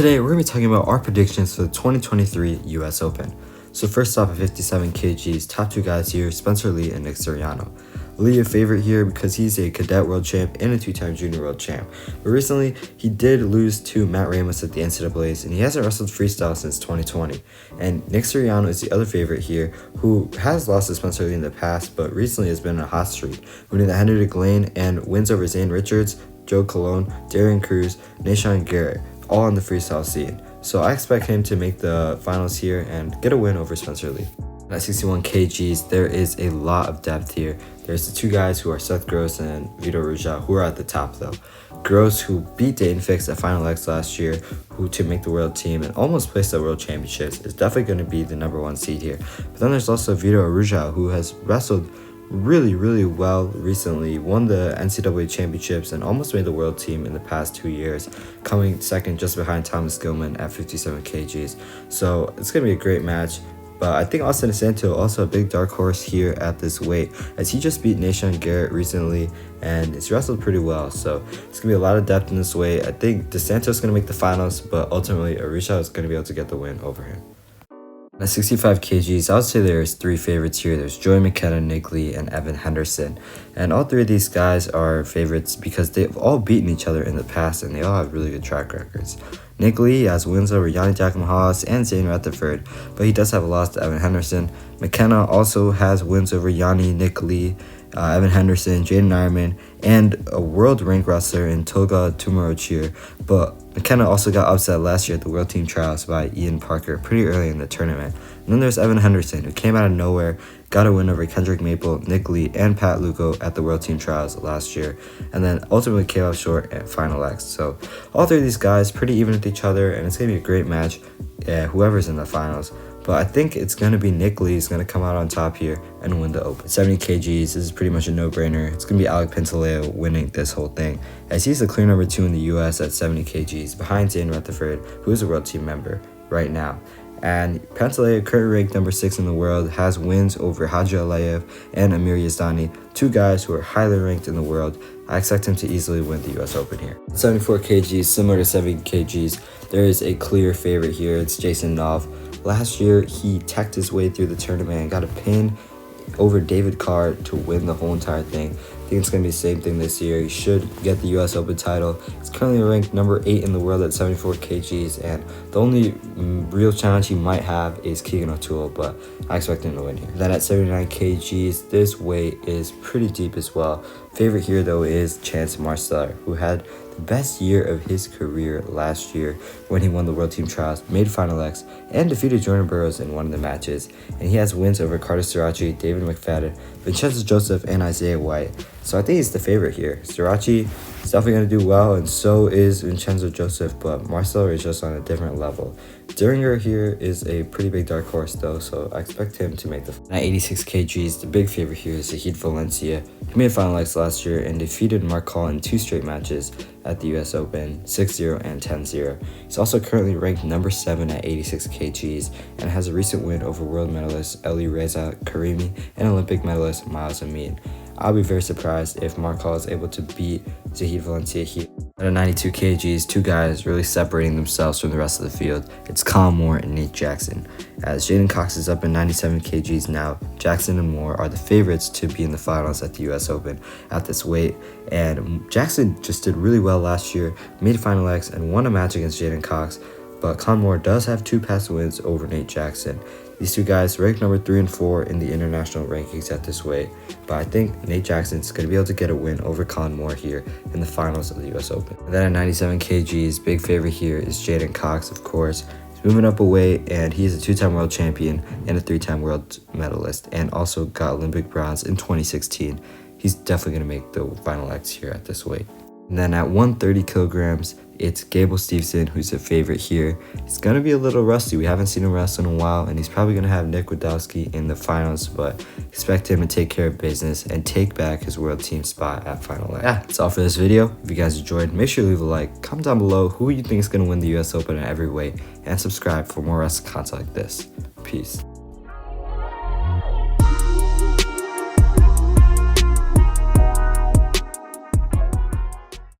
Today, we're going to be talking about our predictions for the 2023 US Open. So first off, at 57 kgs, top two guys here, Spencer Lee and Nick Suriano. Lee a favorite here because he's a cadet world champ and a two-time junior world champ. But recently, he did lose to Matt Ramos at the NCAAs, and he hasn't wrestled freestyle since 2020. And Nick Suriano is the other favorite here, who has lost to Spencer Lee in the past, but recently has been on a hot streak, winning the Henry Glane and wins over Zane Richards, Joe Colon, Darian Cruz, Nashawn Garrett, all on the freestyle scene. So I expect him to make the finals here and get a win over Spencer Lee. At 61 kgs, there is a lot of depth here. There's the two guys who are Seth Gross and Vito Ruja, who are at the top though. Gross, who beat Dayton Fix at Final X last year, who to make the world team and almost placed at World Championships, is definitely going to be the #1 seed here. But then there's also Vito Ruja, who has wrestled really well recently, won the NCAA championships and almost made the world team in the past 2 years, coming second just behind Thomas Gilman at 57 kgs. So it's going to be a great match. But I think Austin DeSanto, also a big dark horse here at this weight, as he just beat Nashawn Garrett recently and he's wrestled pretty well. So it's going to be a lot of depth in this weight. I think DeSanto's going to make the finals, but ultimately Arisha is going to be able to get the win over him. At 65 kgs, I would say there's three favorites here. There's Joey McKenna, Nick Lee, and Evan Henderson. And all three of these guys are favorites because they've all beaten each other in the past and they all have really good track records. Nick Lee has wins over Yanni Giacomo-Haas and Zane Rutherford, but he does have a loss to Evan Henderson. McKenna also has wins over Yanni, Nick Lee, Evan Henderson, Jaden Ironman, and a world rank wrestler in Toga Tumarochir. But McKenna also got upset last year at the World Team Trials by Ian Parker pretty early in the tournament. And then there's Evan Henderson, who came out of nowhere, got a win over Kendrick Maple, Nick Lee, and Pat Lugo at the World Team Trials last year, and then ultimately came up short at Final X. So all three of these guys pretty even with each other, and it's going to be a great match, whoever's in the finals. But I think it's going to be Nick Lee is going to come out on top here and win the Open. 70 kgs, this is pretty much a no-brainer. It's going to be Alec Pantaleo winning this whole thing, as he's the clear #2 in the US at 70 kgs, behind Zane Rutherford, who is a World Team member right now. And Pantaleo, currently ranked #6 in the world, has wins over Haji Alayev and Amir Yazdani, two guys who are highly ranked in the world. I expect him to easily win the US Open here. 74 kgs, similar to 70 kgs, there is a clear favorite here. It's Jason Nov. Last year, he teched his way through the tournament and got a pin over David Carr to win the whole entire thing. I think it's going to be the same thing this year. He should get the US Open title. He's currently ranked #8 in the world at 74 kgs, and the only real challenge he might have is Keegan O'Toole, but I expect him to win here. Then at 79 kgs, this weight is pretty deep as well. Favorite here, though, is Chance Marsteller, who had the best year of his career last year when he won the World Team Trials, made Final X, and defeated Jordan Burroughs in one of the matches. And he has wins over Carter Sirachi, David McFadden, Vincenzo Joseph, and Isaiah White. So I think he's the favorite here. Sirachi is definitely going to do well, and so is Vincenzo Joseph, but Marsteller is just on a different level. Duringer here is a pretty big dark horse though, so I expect him to make the final. At 86 kgs, the big favorite here is Zahid Valencia. He made Final X last year and defeated Mark Hall in 2 straight matches at the US Open, 6-0 and 10-0. He's also currently ranked #7 at 86 kgs and has a recent win over world medalist Ali Reza Karimi and Olympic medalist Miles Amin. I'll be very surprised if Mark Hall is able to beat Zahid Valencia here. At 92 kgs, two guys really separating themselves from the rest of the field. It's Colin Moore and Nate Jackson. As Jaden Cox is up in 97 kgs now, Jackson and Moore are the favorites to be in the finals at the US Open at this weight. And Jackson just did really well last year, made Final X, and won a match against Jaden Cox. But Colin Moore does have 2 past wins over Nate Jackson. These two guys ranked #3 and 4 in the international rankings at this weight, but I think Nate Jackson's going to be able to get a win over Colin Moore here in the finals of the US Open. And then at 97 kgs, big favorite here is Jaden Cox, of course. He's moving up a weight, and he's a 2-time world champion and a 3-time world medalist, and also got Olympic bronze in 2016. He's definitely going to make the Final X here at this weight. And then at 130 kilograms, it's Gable Stevenson who's a favorite here. He's going to be a little rusty. We haven't seen him wrestle in a while, and he's probably going to have Nick Wadowski in the finals, but expect him to take care of business and take back his world team spot at Final X. Yeah, that's all for this video. If you guys enjoyed, make sure to leave a like, comment down below who you think is going to win the US Open at every weight, and subscribe for more wrestling content like this. Peace.